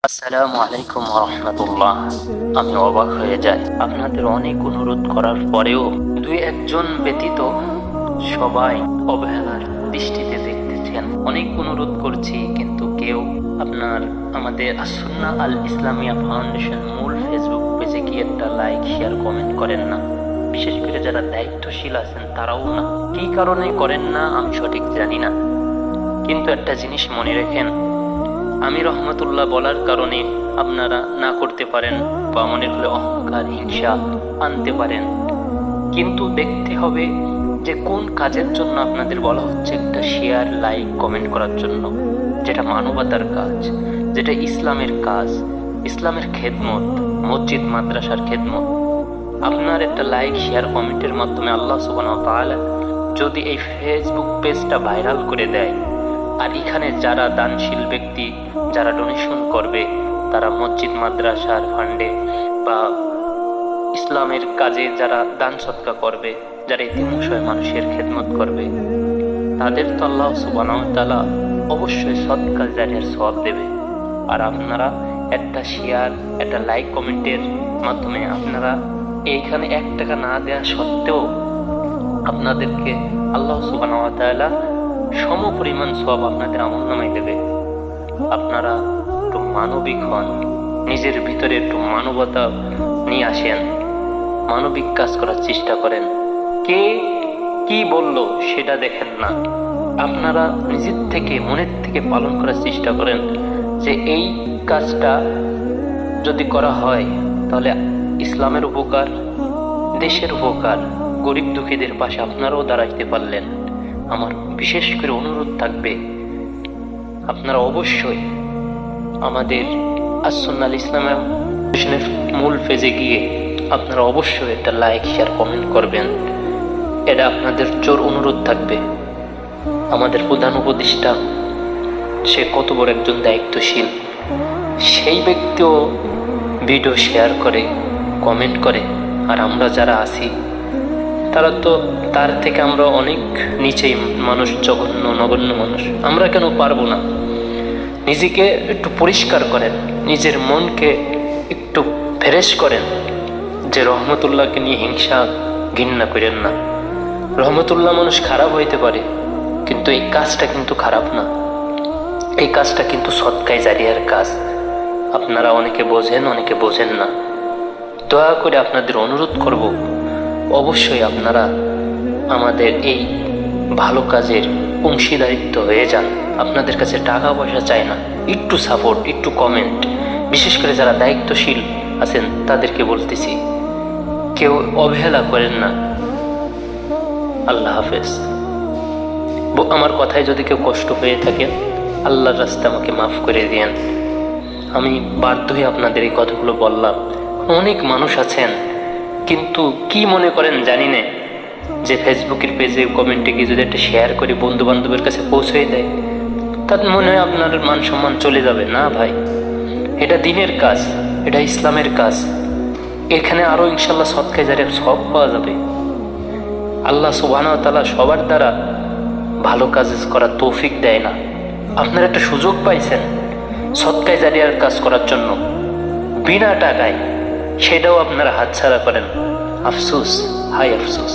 আসসালামু আলাইকুম রহমতুল্লাহ। আমি অবাক হয়ে যাই, আপনাদের অনেক অনুরোধ করার পরেও দুই একজন ব্যতীত সবাই অবহেলার দৃষ্টিতে দেখতেছেন। অনেক অনুরোধ করছি, কিন্তু কেউ আমাদের আসুন্নাহ আল ইসলামিয়া ফাউন্ডেশন মূল ফেসবুক পেজে গিয়ে একটা লাইক শেয়ার কমেন্ট করেন না। বিশেষ করে যারা দায়িত্বশীল আছেন তারাও না। কী কারণে করেন না আমি সঠিক জানি না, কিন্তু একটা জিনিস মনে রাখেন, আমি রহমতুল্লাহ বলার কারণে আপনারা না করতে পারেন বা মনে হলে অহংকার হিংসা আনতে পারেন, কিন্তু দেখতে হবে যে কোন কাজের জন্য আপনাদের বলা হচ্ছে। একটা শেয়ার লাইক কমেন্ট করার জন্য, যেটা মানবতার কাজ, যেটা ইসলামের কাজ, ইসলামের খেদমত, মসজিদ মাদ্রাসার খেদমত। আপনার একটা লাইক শেয়ার কমেন্টের মাধ্যমে আল্লাহ সুবহানাহু ওয়া তাআলা যদি এই ফেসবুক পেজটা ভাইরাল করে দেয়, আর এখানে যারা দানশীল ব্যক্তি যারা ডোনেশন করবে, তারা মসজিদ মাদ্রাসার ফান্ডে বা ইসলামের কাজে যারা দান সৎকা করবে, যারা ইতিমশয় মানুষের খেদমত করবে, তাদের তো আল্লাহ সুবহানাহু ওয়া তাআলা অবশ্যই সৎকা জারিয়ার সওয়াব দেবে। আর আপনারা একটা শেয়ার একটা লাইক কমেন্টের মাধ্যমে আপনারা এইখানে 1 টাকা না দেওয়া সত্ত্বেও আপনাদেরকে আল্লাহ সুবহানাহু ওয়া তাআলা সম পরিমাণ সওয়াব আপনাদের আমলনামায় দেবে। আপনারা একটু মানবিক হন, নিজের ভিতরে একটু মানবতা নিয়ে আসেন, মানবিক কাজ করার চেষ্টা করেন। কে কি বলল সেটা দেখেন না, আপনারা নিজের থেকে মনের থেকে পালন করার চেষ্টা করেন যে এই কাজটা যদি করা হয় তাহলে ইসলামের উপকার, দেশের উপকার, গরিব দুঃখীদের পাশে আপনারাও দাঁড়াইতে পারলেন। আমার বিশেষ করে অনুরোধ থাকবে, আপনারা অবশ্যই আমাদের আসুন্নাহ আল ইসলামিয়া ফাউন্ডেশনের মূল পেজে গিয়ে আপনারা অবশ্যই একটা লাইক শেয়ার কমেন্ট করবেন। এটা আপনাদের জোর অনুরোধ থাকবে। আমাদের প্রধান উপদেষ্টা সে কত বড় একজন দায়িত্বশীল, সেই ব্যক্তিও ভিডিও শেয়ার করে কমেন্ট করে, আর আমরা যারা আছি তারা তো তার থেকে আমরা অনেক নিচেই মানুষ, জঘন্য নগণ্য মানুষ। আমরা কেন পারবো না? নিজেকে একটু পরিষ্কার করেন, নিজের মনকে একটু ফ্রেশ করেন, যে রহমতুল্লাহকে নিয়ে হিংসা ঘৃণা করেন না। রহমতুল্লাহ মানুষ খারাপ হইতে পারে, কিন্তু এই কাজটা কিন্তু খারাপ না, এই কাজটা কিন্তু সদকায়ে জারিয়ার কাজ। আপনারা অনেকে বোঝেন, অনেকে বোঝেন না। দয়া করে আপনাদের অনুরোধ করব, অবশ্যই আপনারা আমাদের এই ভালো কাজের অংশীদারিত্ব হয়ে যান। আপনাদের কাছে টাকা পয়সা চাই না, একটু সাপোর্ট, একটু কমেন্ট। বিশেষ করে যারা দায়িত্বশীল আছেন তাদেরকে বলতেছি, কেউ অবহেলা করেন না। আল্লাহ হাফেজ। আমার কথায় যদি কেউ কষ্ট পেয়ে থাকেন, আল্লাহর রাস্তায় আমাকে মাফ করে দিয়েন। আমি বাধ্য হয়ে আপনাদের এই কথাগুলো বললাম। অনেক মানুষ আছেন, কিন্তু কি মনে করেন জানি না, যে ফেসবুকের পেজে কমেন্টে গিয়ে যদি একটা শেয়ার করে বন্ধু বান্ধবের কাছে পৌঁছে দেয়, তার মনে হয় আপনার মান সম্মান চলে যাবে। না ভাই, এটা দিনের কাজ, এটা ইসলামের কাজ। এখানে আরও ইনশাল্লাহ সদকায়ে জারিয়ার সব পাওয়া যাবে। আল্লাহ সুবহানাহু ওয়া তাআলা সবার দ্বারা ভালো কাজ করার তৌফিক দেয় না। আপনারা একটা সুযোগ পাইছেন সদকায়ে জারিয়ার কাজ করার জন্য বিনা টাকায়, সেটাও আপনারা হাতছাড়া করেন। আফসোস, হায় আফসোস।